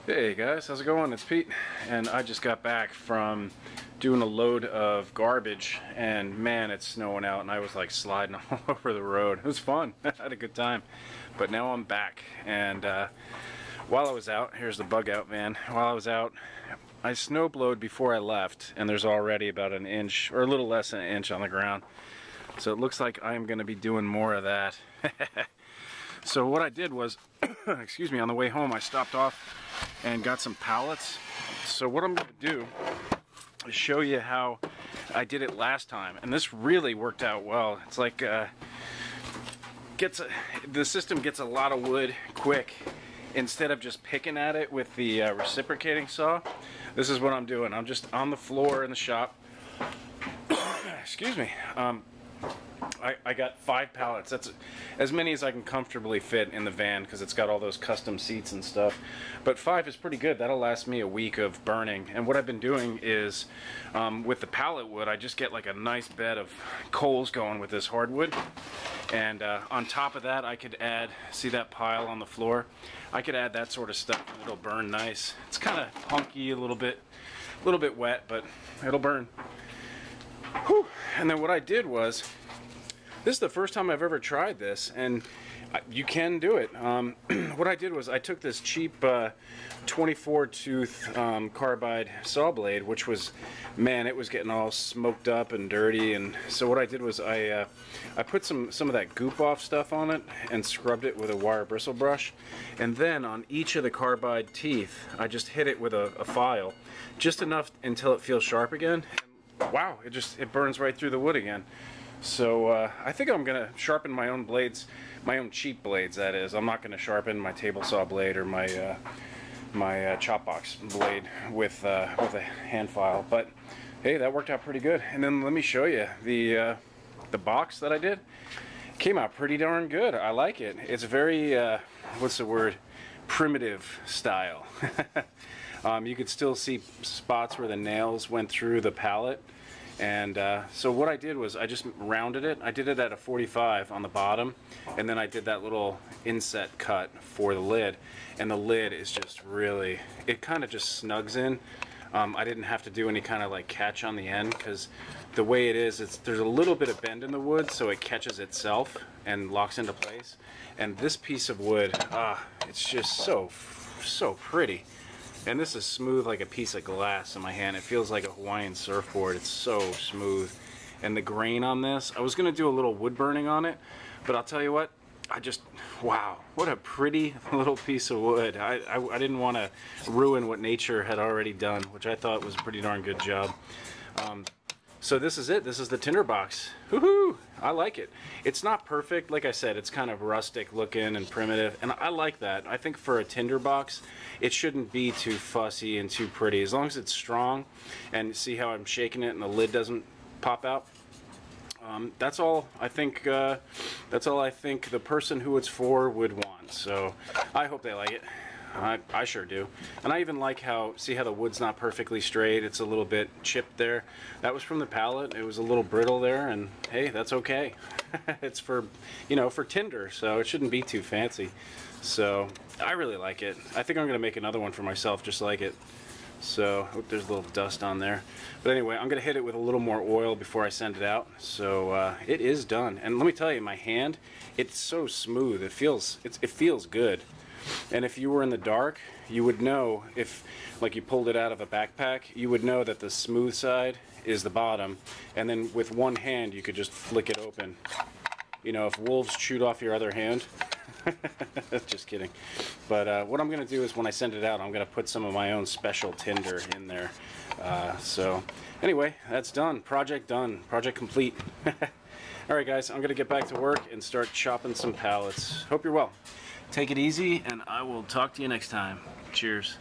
Hey guys, how's it going? It's Pete, and I just got back from doing a load of garbage, and man, it's snowing out, and I was like sliding all over the road. It was fun. I had a good time. But now I'm back, and while I was out, here's the bug out van. While I was out, I snowblowed before I left, and there's already about an inch, or a little less than an inch on the ground. So it looks like I'm going to be doing more of that. So what I did was, excuse me, on the way home I stopped off and got some pallets. So what I'm going to do is show you how I did it last time, and this really worked out well. It's like the system gets a lot of wood quick instead of just picking at it with the reciprocating saw. This is what I'm doing. I'm just on the floor in the shop. Excuse me. I got 5 pallets. That's as many as I can comfortably fit in the van because it's got all those custom seats and stuff. But 5 is pretty good. That'll last me a week of burning. And what I've been doing is, with the pallet wood, I just get like a nice bed of coals going with this hardwood. And on top of that, I could add, see that pile on the floor? I could add that sort of stuff and it'll burn nice. It's kind of punky, a little bit wet, but it'll burn. Whew. And then what I did was, this is the first time I've ever tried this, and you can do it. What I did was I took this cheap 24 tooth carbide saw blade, which was, man, it was getting all smoked up and dirty. And so what I did was I put some of that goop off stuff on it and scrubbed it with a wire bristle brush. And then on each of the carbide teeth, I just hit it with a file, just enough until it feels sharp again. And wow, it burns right through the wood again. So I think I'm gonna sharpen my own blades, my own cheap blades. That is, I'm not gonna sharpen my table saw blade or my my chop box blade with a hand file. But hey, that worked out pretty good. And then let me show you the box that I did. Came out pretty darn good. I like it. It's very what's the word? Primitive style. You could still see spots where the nails went through the pallet. And so what I did was I just rounded it. I did it at a 45 on the bottom, and then I did that little inset cut for the lid. And the lid is just really, it kind of just snugs in. I didn't have to do any kind of like catch on the end, because the way it is, there's a little bit of bend in the wood, so it catches itself and locks into place. And this piece of wood, it's just so pretty. And this is smooth like a piece of glass in my hand. It feels like a Hawaiian surfboard. It's so smooth. And the grain on this, I was going to do a little wood burning on it, but I'll tell you what, wow, what a pretty little piece of wood. I didn't want to ruin what nature had already done, which I thought was a pretty darn good job. So this is it. This is the Tinder Box. Woohoo! I like it. It's not perfect. Like I said, it's kind of rustic looking and primitive, and I like that. I think for a Tinder Box, it shouldn't be too fussy and too pretty. As long as it's strong, and see how I'm shaking it and the lid doesn't pop out. That's all I think. That's all I think the person who it's for would want. So I hope they like it. I sure do. And I even like how, see how the wood's not perfectly straight, it's a little bit chipped there. That was from the pallet. It was a little brittle there, and hey, that's okay. It's for, you know, for Tinder, so it shouldn't be too fancy. So I really like it. I think I'm gonna make another one for myself just like it. So there's a little dust on there, but anyway, I'm gonna hit it with a little more oil before I send it out. So it is done, and let me tell you, my hand, it's so smooth. It feels good. And if you were in the dark, you would know, if like you pulled it out of a backpack, you would know that the smooth side is the bottom, and then with one hand you could just flick it open. You know, if wolves chewed off your other hand. Just kidding. But what I'm going to do is when I send it out, I'm going to put some of my own special tinder in there. So anyway, that's done. Project done. Project complete. Alright guys, I'm going to get back to work and start chopping some pallets. Hope you're well. Take it easy, and I will talk to you next time. Cheers.